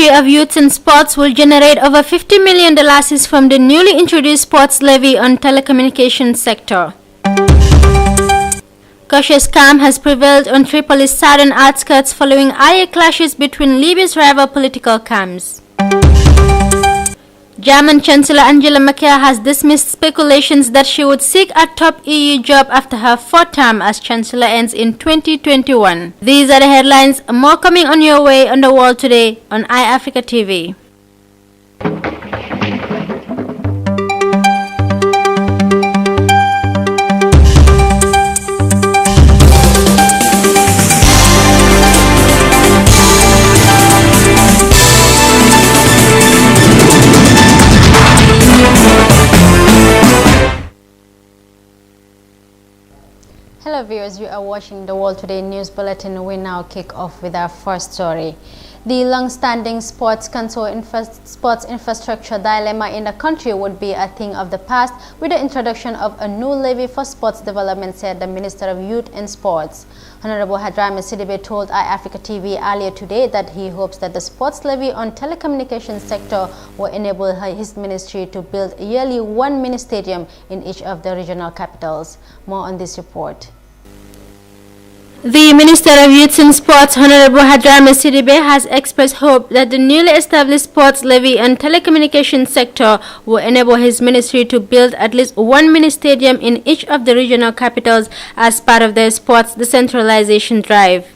Ministry of Youth and Sports will generate over $50 million from the newly introduced sports levy on telecommunications sector. Cautious calm has prevailed on Tripoli's southern outskirts following ire clashes between Libya's rival political camps. German Chancellor Angela Merkel has dismissed speculations that she would seek a top EU job after her fourth term as Chancellor ends in 2021. These are the headlines. More coming on your way on the World Today on iAfrica TV. Hello viewers, you are watching the World Today News Bulletin. We now kick off with our first story. The long-standing sports infrastructure dilemma in the country would be a thing of the past with the introduction of a new levy for sports development, said the Minister of Youth and Sports. Honorable Hadrami Sidibe told iAfrica TV earlier today that he hopes that the sports levy on telecommunications sector will enable his ministry to build yearly one mini stadium in each of the regional capitals. More on this report. The Minister of Youth and Sports, Honorable Hadrami Sidibe, has expressed hope that the newly established sports levy on telecommunications sector will enable his ministry to build at least one mini stadium in each of the regional capitals as part of their sports decentralization drive.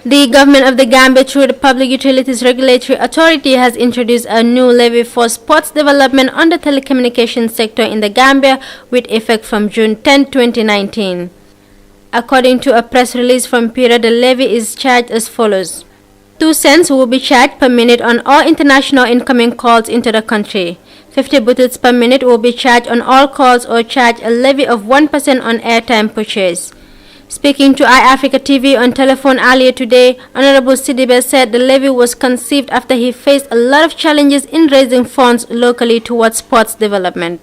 The government of the Gambia, through the Public Utilities Regulatory Authority, has introduced a new levy for sports development on the telecommunications sector in the Gambia with effect from June 10, 2019. According to a press release from PIRA, the levy is charged as follows. 2 cents will be charged per minute on all international incoming calls into the country. 50 buttons per minute will be charged on all calls or charge a levy of 1% on airtime purchase. Speaking to iAfrica TV on telephone earlier today, Honorable Sidibe said the levy was conceived after he faced a lot of challenges in raising funds locally towards sports development.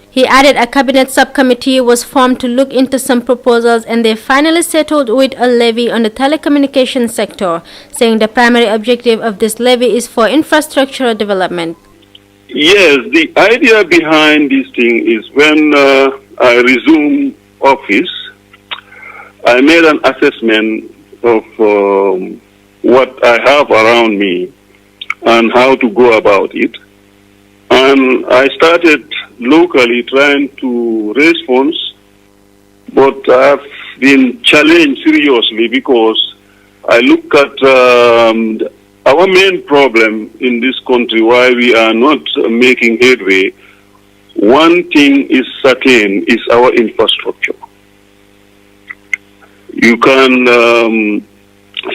He added a cabinet subcommittee was formed to look into some proposals and they finally settled with a levy on the telecommunications sector, saying the primary objective of this levy is for infrastructural development. Yes, the idea behind this thing is when I resumed office, I made an assessment of what I have around me and how to go about it. And I started locally trying to raise funds, but I've been challenged seriously because I look at our main problem in this country, why we are not making headway. One thing is certain, is our infrastructure. You can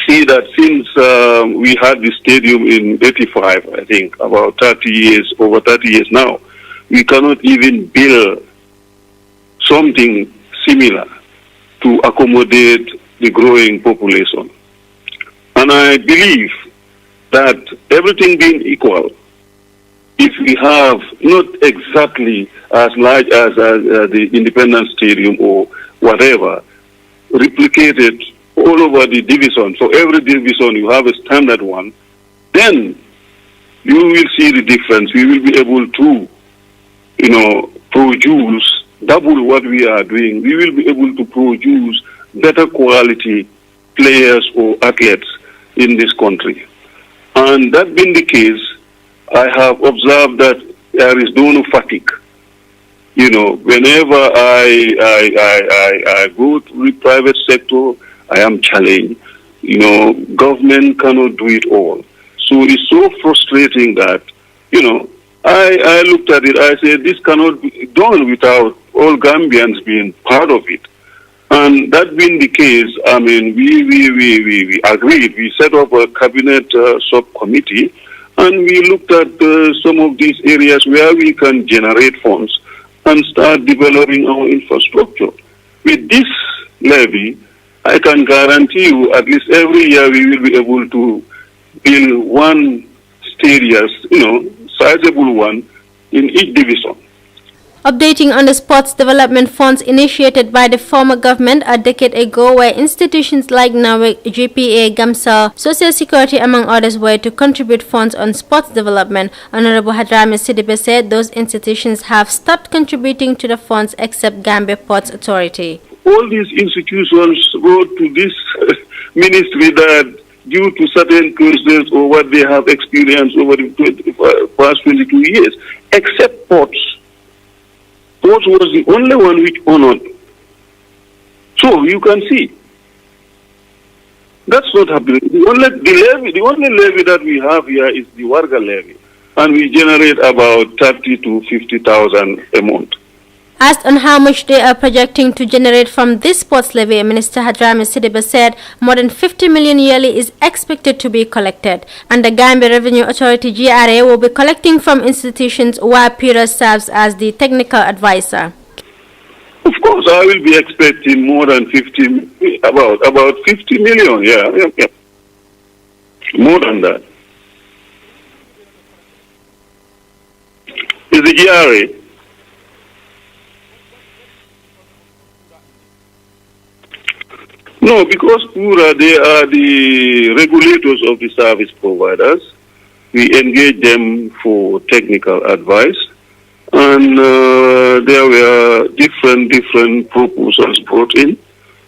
see that since we had the stadium in 85, I think, about 30 years, over 30 years now, we cannot even build something similar to accommodate the growing population. And I believe that everything being equal, if we have not exactly as large as the Independence Stadium or whatever, replicated all over the division, so every division you have a standard one, then you will see the difference. We will be able to, produce double what we are doing. We will be able to produce better quality players or athletes in this country. And that being the case, I have observed that there is no fatigue. Whenever I go to the private sector, I am challenged. Government cannot do it all. So it's so frustrating that, I looked at it, I said, this cannot be done without all Gambians being part of it. And that being the case, I mean, we agreed. We set up a cabinet subcommittee, and we looked at some of these areas where we can generate funds and start developing our infrastructure. With this levy, I can guarantee you at least every year we will be able to build one stadium, sizable one, in each division. Updating on the sports development funds initiated by the former government a decade ago, where institutions like NAWIC, GPA, GAMSA, Social Security among others were to contribute funds on sports development, Honorable Hadrami Sidibe said those institutions have stopped contributing to the funds except Gambia Ports Authority. All these institutions wrote to this ministry that due to certain causes or what they have experienced over the past 22 years, except Ports. Ports was the only one which honored. So you can see, that's not happening. The only levy that we have here is the Warga levy, and we generate about 30 to 50,000 a month. Asked on how much they are projecting to generate from this sports levy, Minister Hadrami Sidibe said more than 50 million yearly is expected to be collected, and the Gambia Revenue Authority GRA will be collecting from institutions while Peter serves as the technical advisor. Of course, I will be expecting more than 50, about 50 million, yeah. More than that. Is the GRA? No, because PURA, they are the regulators of the service providers. We engage them for technical advice, and there were different proposals brought in.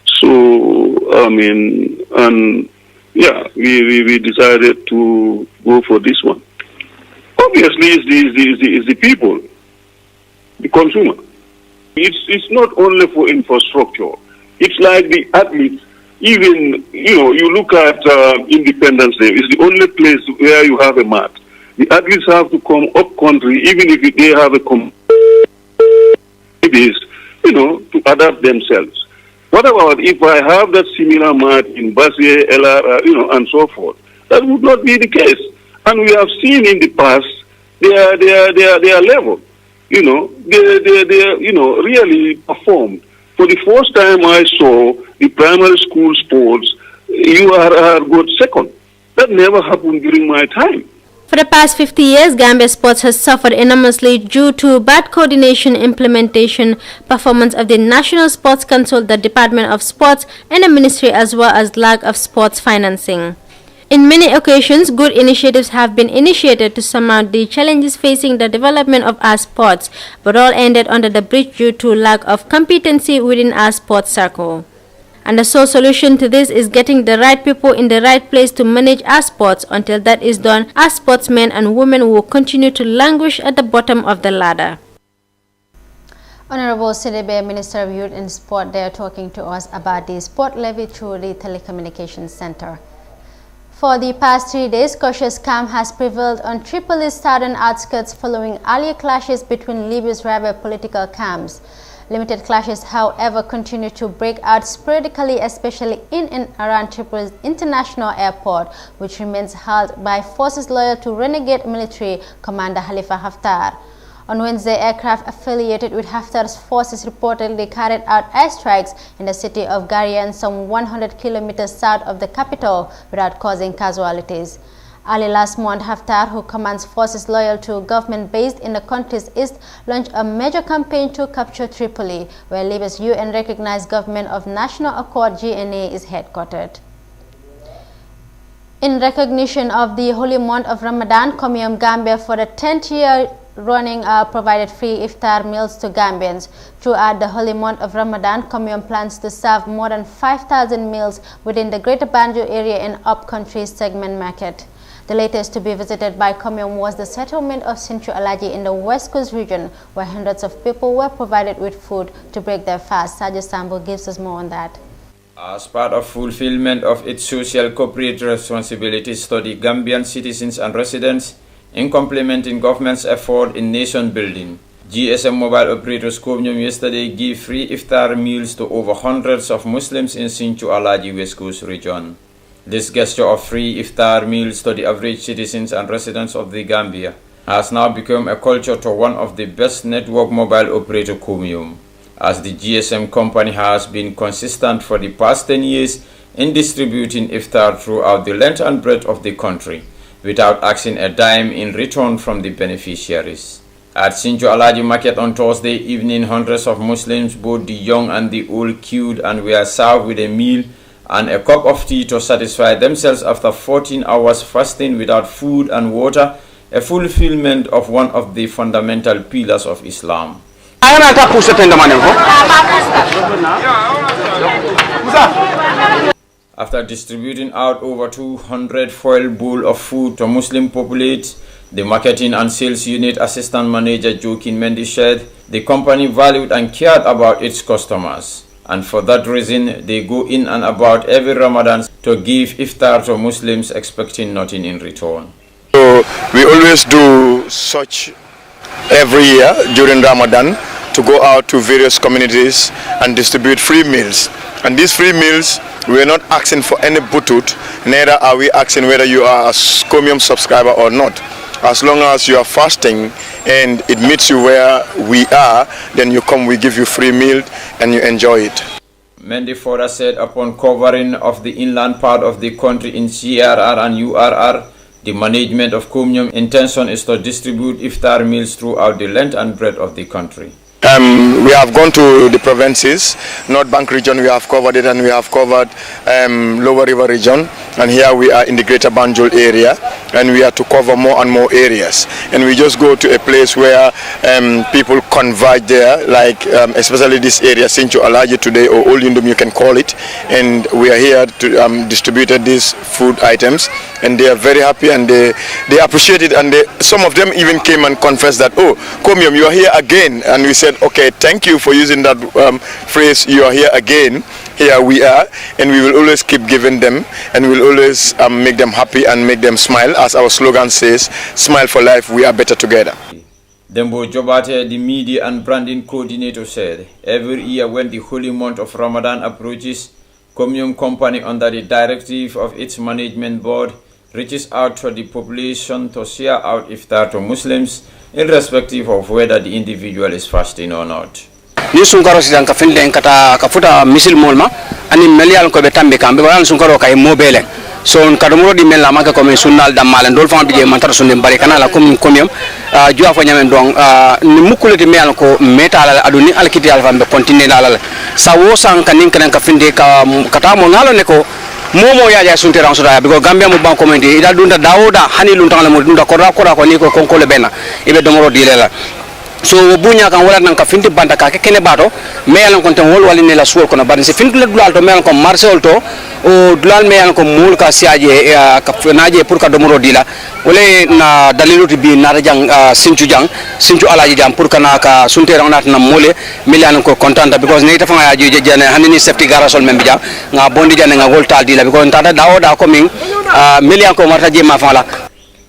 So, I mean, and yeah, we decided to go for this one. Obviously, it's the people, the consumer. It's not only for infrastructure. It's like the athletes. Even, you look at Independence Day, it's the only place where you have a mat. The athletes have to come up country, even if they have a to adapt themselves. What about if I have that similar mat in Basie, LR, and so forth? That would not be the case. And we have seen in the past, they are level. They really performed. For the first time I saw the primary school sports, you are good second. That never happened during my time. For the past 50 years, Gambia sports has suffered enormously due to bad coordination, implementation, performance of the National Sports Council, the Department of Sports, and the Ministry, as well as lack of sports financing. In many occasions, good initiatives have been initiated to surmount the challenges facing the development of our sports, but all ended under the bridge due to lack of competency within our sports circle. And the sole solution to this is getting the right people in the right place to manage our sports. Until that is done, our sportsmen and women will continue to languish at the bottom of the ladder. Honorable Sidibe, Minister of Youth and Sport, they are talking to us about the sport levy through the Telecommunications Center. For the past 3 days, cautious calm has prevailed on Tripoli's southern outskirts following earlier clashes between Libya's rival political camps. Limited clashes, however, continue to break out sporadically, especially in and around Tripoli's international airport, which remains held by forces loyal to renegade military commander Khalifa Haftar. On Wednesday, aircraft affiliated with Haftar's forces reportedly carried out airstrikes in the city of Garian, some 100 kilometers south of the capital, without causing casualties. Early last month, Haftar, who commands forces loyal to government based in the country's east, launched a major campaign to capture Tripoli, where Libya's UN-recognized Government of National Accord (GNA) is headquartered. In recognition of the holy month of Ramadan, Comium Gambia, for the 10th year running, provided free iftar meals to Gambians. Throughout the holy month of Ramadan, Comium plans to serve more than 5,000 meals within the Greater Banjul area and up-country segment market. The latest to be visited by Comium was the settlement of Sinchu Alaji in the West Coast region, where hundreds of people were provided with food to break their fast. Sajid Sambo gives us more on that. As part of fulfillment of its social corporate responsibilities to the Gambian citizens and residents, in complementing government's effort in nation building, GSM mobile operators Comium yesterday gave free iftar meals to over hundreds of Muslims in Sinchu Alaji West Coast region. This gesture of free iftar meals to the average citizens and residents of the Gambia has now become a culture to one of the best network mobile operator Comium, as the GSM company has been consistent for the past 10 years in distributing iftar throughout the length and breadth of the country, without asking a dime in return from the beneficiaries. At Sinjo Alaji Market on Thursday evening, hundreds of Muslims, both the young and the old, queued and were served with a meal and a cup of tea to satisfy themselves after 14 hours fasting without food and water, a fulfillment of one of the fundamental pillars of Islam. After distributing out over 200 foil bowls of food to Muslim populates, the Marketing and Sales Unit Assistant Manager Joaquin Mendes said the company valued and cared about its customers, and for that reason they go in and about every Ramadan to give iftar to Muslims expecting nothing in return. So we always do such every year during Ramadan to go out to various communities and distribute free meals. And these free meals, we are not asking for any butut, neither are we asking whether you are a Comium subscriber or not. As long as you are fasting and it meets you where we are, then you come, we give you free meal and you enjoy it. Mendy further said upon covering of the inland part of the country in CRR and URR, the management of Comium intention is to distribute iftar meals throughout the length and breadth of the country. We have gone to the provinces. North Bank region we have covered it, and we have covered Lower River region, and here we are in the Greater Banjul area, and we are to cover more and more areas, and we just go to a place where people converge there, like especially this area, Sincho Alaji today, or Old Indum you can call it, and we are here to distribute these food items, and they are very happy and they appreciate it, and some of them even came and confessed that, oh, Comium, you are here again, and we said, okay, thank you for using that phrase, you are here again. Here we are, and we will always keep giving them, and we will always make them happy and make them smile. As our slogan says, smile for life, we are better together. Dembo Jobate, the media and branding coordinator, said every year when the holy month of Ramadan approaches, Comium Company, under the directive of its management board, reaches out to the population to share out iftar to Muslims, irrespective of whether the individual is fasting or not. Ni sunkaro sidan ka finde kata ka futa misil molma ani melial ko be tambe kambe wala sunkaro kay mobile so on kadumro di mel maka ko men sunnal dammal ndol fam bije mantar sunde bari kana la komiyam jua fa nyamen don ni mukulati mel ko metala aduni alkiti alfa be continue la sa wo san kanin kan ka finde ka kata mo ngalo ne ko momo ya sunte ran so da because gambia mo banko men di ida dunda dawda hani lun tan la mo dunda ko rakora ko ni ko konkole bena ibe domoro dilela so bunya kan wala nan ka finti banda ka kene bato melan kon tan wol wali ne la suwol kono bari se finti le dulal to melan ko marcel to o dulal melan ko mul ka siaje ka naje pour ka domoro dila wala na daliluti bi na jang sincu alaji jam pour kana ka sunte ronat na mole melan ko contenta because ne tafa ya je jane hanini safety garasol membe jam nga bondi jane nga voltal dila because tata dawoda ko min melan ko marta je ma fala.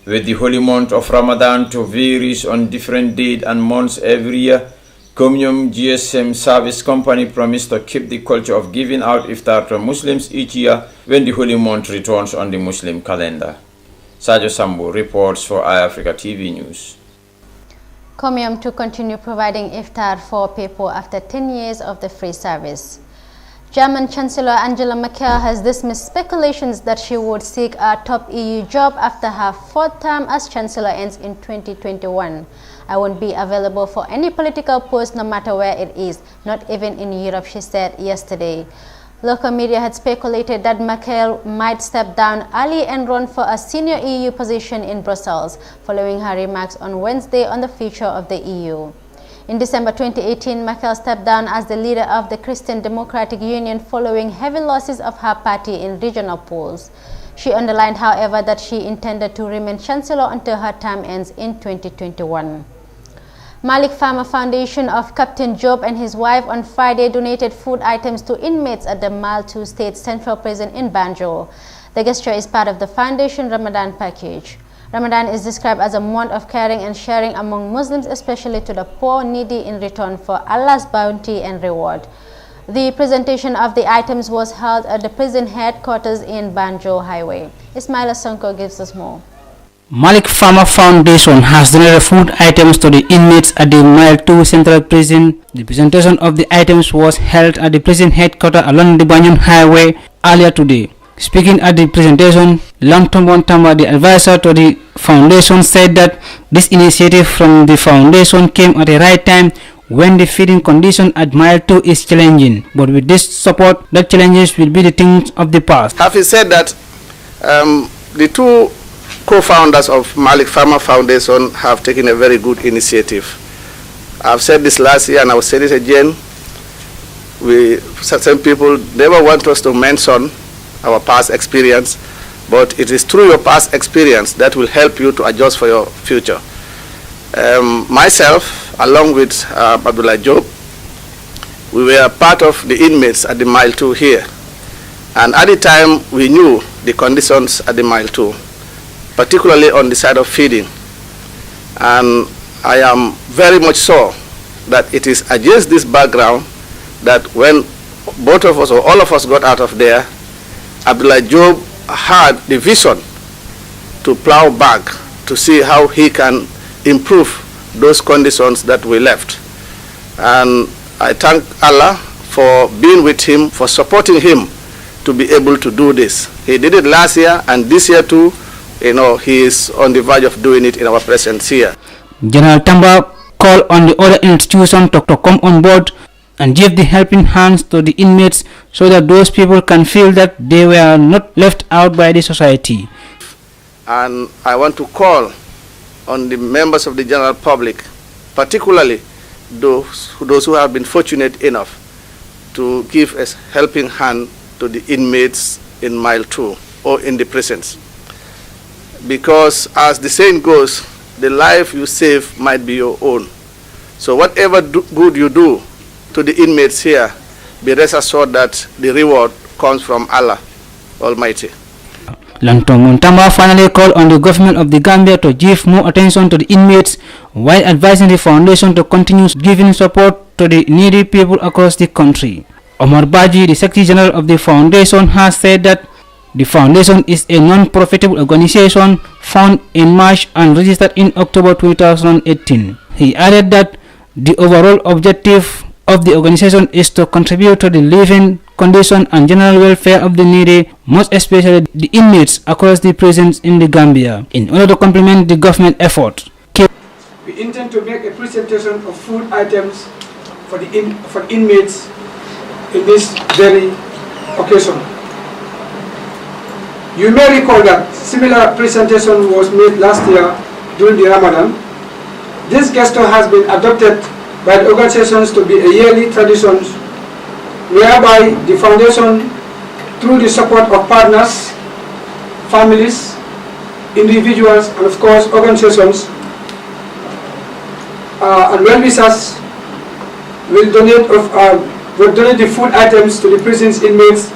With the holy month of Ramadan to varies on different dates and months every year, Comium GSM Service Company promised to keep the culture of giving out iftar to Muslims each year when the holy month returns on the Muslim calendar. Sajo Sambo reports for iAfrica TV News. Comium to continue providing iftar for people after 10 years of the free service. German Chancellor Angela Merkel has dismissed speculations that she would seek a top EU job after her fourth term as Chancellor ends in 2021. I won't be available for any political post no matter where it is, not even in Europe, she said yesterday. Local media had speculated that Merkel might step down early and run for a senior EU position in Brussels, following her remarks on Wednesday on the future of the EU. In December 2018, Merkel stepped down as the leader of the Christian Democratic Union following heavy losses of her party in regional polls. She underlined, however, that she intended to remain Chancellor until her term ends in 2021. Malik Farmer Foundation of Captain Job and his wife on Friday donated food items to inmates at the Maltu State Central Prison in Banjul. The gesture is part of the foundation Ramadan package. Ramadan is described as a month of caring and sharing among Muslims, especially to the poor, needy, in return for Allah's bounty and reward. The presentation of the items was held at the prison headquarters in Banjul Highway. Ismail Sonko gives us more. Malik Farmer Foundation has donated food items to the inmates at the Mile 2 Central Prison. The presentation of the items was held at the prison headquarters along the Banjul Highway earlier today. Speaking at the presentation, Lamtombon Tamba, the advisor to the foundation, said that this initiative from the foundation came at the right time when the feeding condition at Mile 2 is challenging. But with this support, the challenges will be the things of the past. Having said that, the two co-founders of Malik Farmer Foundation have taken a very good initiative. I've said this last year and I will say it again. Certain people never want us to mention our past experience, but it is through your past experience that will help you to adjust for your future. Myself, along with Abdullah Job, we were part of the inmates at the Mile 2 here. And at the time, we knew the conditions at the Mile 2, particularly on the side of feeding. And I am very much sure that it is against this background that when both of us or all of us got out of there, Abdullah Job had the vision to plow back to see how he can improve those conditions that we left. And I thank Allah for being with him, for supporting him to be able to do this. He did it last year, and this year too, he is on the verge of doing it in our presence here. General Tamba called on the other institutions to come on board and give the helping hands to the inmates so that those people can feel that they were not left out by the society. And I want to call on the members of the general public, particularly those who have been fortunate enough to give a helping hand to the inmates in Mile 2 or in the prisons. Because as the saying goes, the life you save might be your own. So whatever good you do to the inmates here, be rest assured that the reward comes from Allah Almighty. Langtong Muntamba finally called on the government of the Gambia to give more attention to the inmates while advising the foundation to continue giving support to the needy people across the country. Omar Baji, the Secretary General of the foundation, has said that the foundation is a non-profitable organization found in March and registered in October 2018. He added that the overall objective of the organization is to contribute to the living condition and general welfare of the needy, most especially the inmates across the prisons in the Gambia, in order to complement the government effort. We intend to make a presentation of food items for inmates in this very occasion. You may recall that similar presentation was made last year during the Ramadan. This gesture has been adopted by the organizations to be a yearly tradition whereby the foundation, through the support of partners, families, individuals, and of course organizations and well-wishers, will donate the food items to the prison's inmates.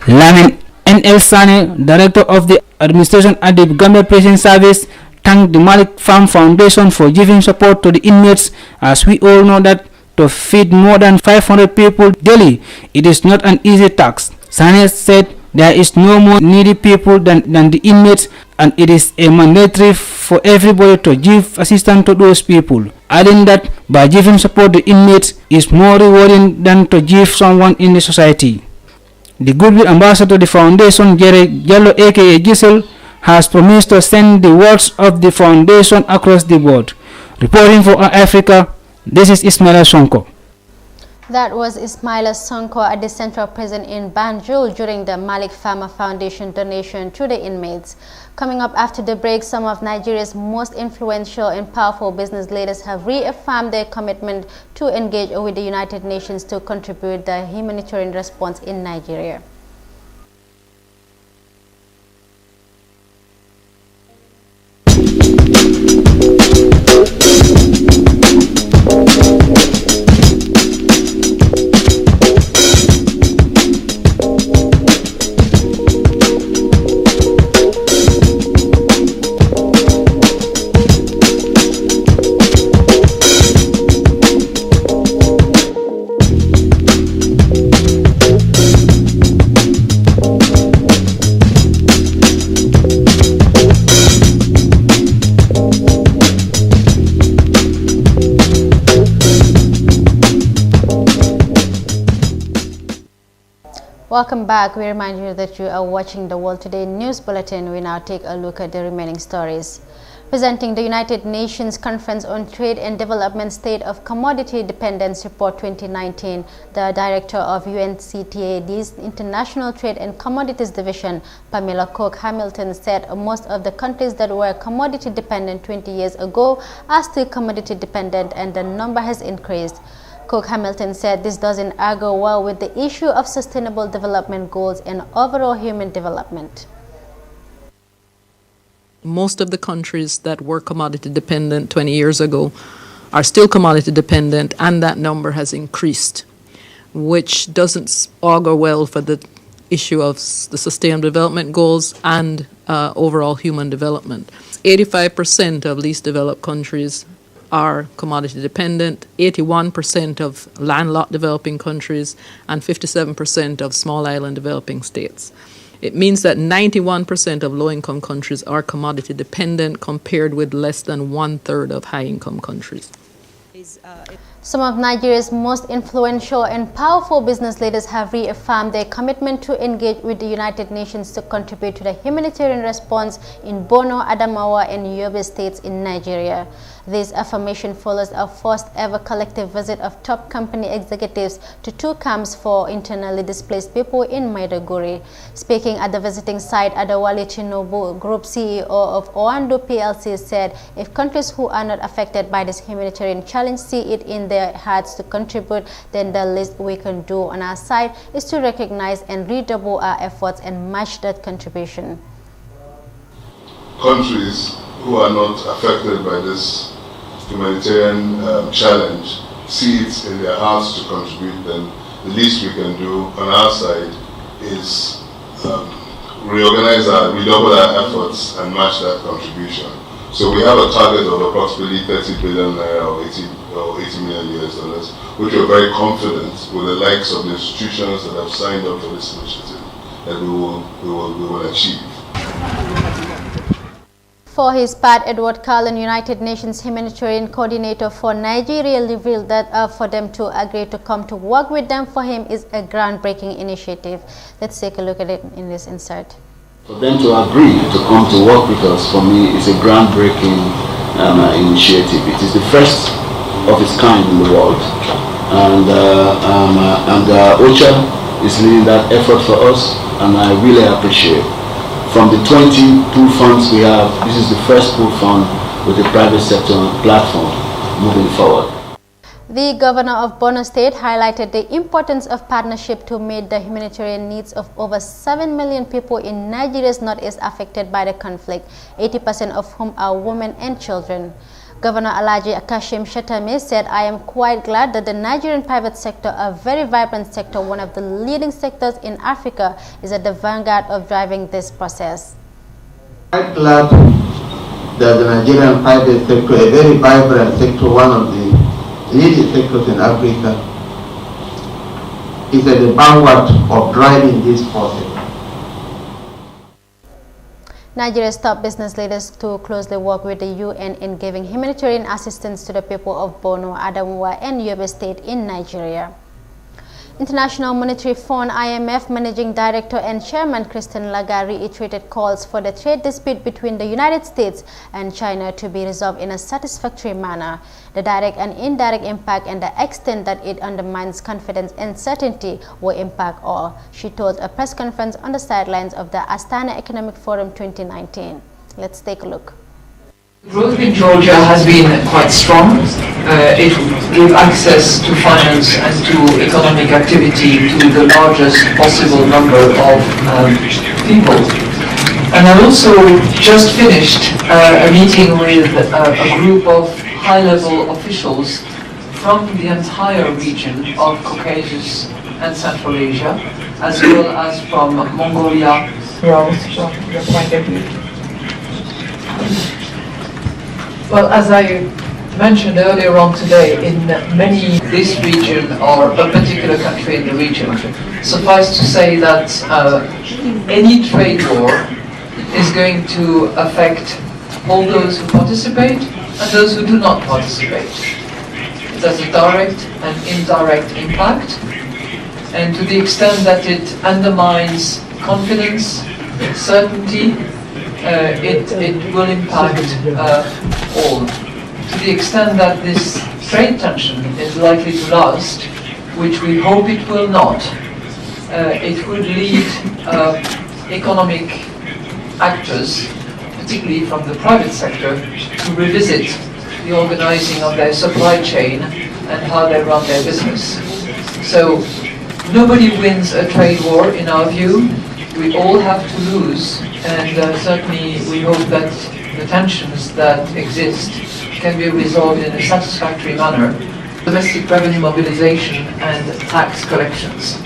Lamin N.L. Sane, Director of the Administration at the Gambia Prison Service, thanked the Malik Farm Foundation for giving support to the inmates, as we all know that to feed more than 500 people daily, it is not an easy task. Sane said there is no more needy people than the inmates, and it is a mandatory for everybody to give assistance to those people, adding that by giving support to inmates is more rewarding than to give someone in the society. The Goodwill Ambassador to the foundation, Jerry Jallo aka Giselle, has promised to send the words of the foundation across the board. Reporting for Africa, this is Ismaila Sonko. That was Ismaila Sonko at the Central Prison in Banjul during the Malik Farmer Foundation donation to the inmates. Coming up after the break, some of Nigeria's most influential and powerful business leaders have reaffirmed their commitment to engage with the United Nations to contribute the humanitarian response in Nigeria. Welcome back. We remind you that you are watching the World Today News Bulletin. We now take a look at the remaining stories. Presenting the United Nations Conference on Trade and Development State of Commodity Dependence Report 2019, the director of UNCTAD's International Trade and Commodities Division, Pamela Cook-Hamilton, said most of the countries that were commodity dependent 20 years ago are still commodity dependent, and the number has increased. Cook-Hamilton said this doesn't argue well with the issue of sustainable development goals and overall human development. Most of the countries that were commodity dependent 20 years ago are still commodity dependent, and that number has increased, which doesn't augur well for the issue of the Sustainable Development Goals and overall human development. 85% of least developed countries are commodity dependent, 81% of landlocked developing countries, and 57% of small island developing states. It means that 91% of low-income countries are commodity dependent, compared with less than 1/3 of high-income countries. Some of Nigeria's most influential and powerful business leaders have reaffirmed their commitment to engage with the United Nations to contribute to the humanitarian response in Borno, Adamawa, and Yobe states in Nigeria. This affirmation follows a first-ever collective visit of top company executives to 2 camps for internally displaced people in Maiduguri. Speaking at the visiting site, Adewale Chinobu, Group CEO of Oando PLC, said if countries who are not affected by this humanitarian challenge see it in their hearts to contribute, then the least we can do on our side is to recognize and redouble our efforts and match that contribution. Countries who are not affected by this humanitarian challenge see it in their hearts to contribute, then the least we can do on our side is redouble our efforts and match that contribution. So we have a target of approximately 30 billion naira or 80 million US dollars, which we're very confident with the likes of the institutions that have signed up for this initiative that we will achieve. For his part, Edward Cullen, United Nations Humanitarian Coordinator for Nigeria, revealed that for them to agree to come to work with them for him is a groundbreaking initiative. Let's take a look at it in this insert. For them to agree to come to work with us, for me, is a groundbreaking initiative. It is the first of its kind in the world, and OCHA is leading that effort for us, and I really appreciate. From the 20 pool funds we have, this is the first pool fund with the private sector platform moving forward. The governor of Borno State highlighted the importance of partnership to meet the humanitarian needs of over 7 million people in Nigeria's northeast affected by the conflict, 80% of whom are women and children. Governor Alhaji Kashim Shetame said, "I am quite glad that the Nigerian private sector, a very vibrant sector, one of the leading sectors in Africa, is at the vanguard of driving this process." Quite glad that the Nigerian private sector, a very vibrant sector, one of the leading sectors in Africa, is at the vanguard of driving this process. Nigeria's top business leaders to closely work with the UN in giving humanitarian assistance to the people of Borno, Adamawa, and Yobe State in Nigeria. International Monetary Fund (IMF) Managing Director and Chairman Christine Lagarde reiterated calls for the trade dispute between the United States and China to be resolved in a satisfactory manner. The direct and indirect impact and the extent that it undermines confidence and certainty will impact all, she told a press conference on the sidelines of the Astana Economic Forum 2019. Let's take a look. Growth in Georgia has been quite strong. It gave access to finance and to economic activity to the largest possible number of people. And I also just finished a meeting with a group of high-level officials from the entire region of Caucasus and Central Asia, as well as from Mongolia. Well, as I mentioned earlier on today, in this region or a particular country in the region, suffice to say that any trade war is going to affect all those who participate and those who do not participate. It has a direct and indirect impact, And to the extent that it undermines confidence, certainty, it will impact all. To the extent that this trade tension is likely to last, which we hope it will not, it would lead economic actors, particularly from the private sector, to revisit the organizing of their supply chain and how they run their business. So nobody wins a trade war in our view. We all have to lose, and certainly we hope that the tensions that exist can be resolved in a satisfactory manner. Domestic revenue mobilization and tax collections.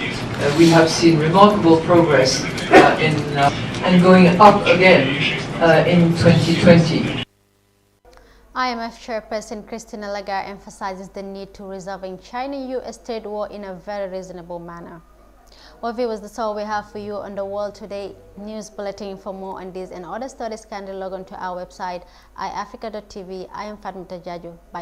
We have seen remarkable progress and going up again in 2020. IMF Chairperson Christine Lagarde emphasizes the need to resolving China-US trade war in a very reasonable manner. Well, viewers, that's all we have for you on the World Today News Bulletin. For more on these and other stories, kindly log on to our website, iafrica.tv. I am Fatmata Jaju. Bye.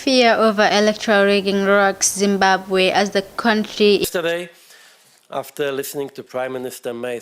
Fear over electoral rigging rocks Zimbabwe as the country. Yesterday, after listening to Prime Minister May's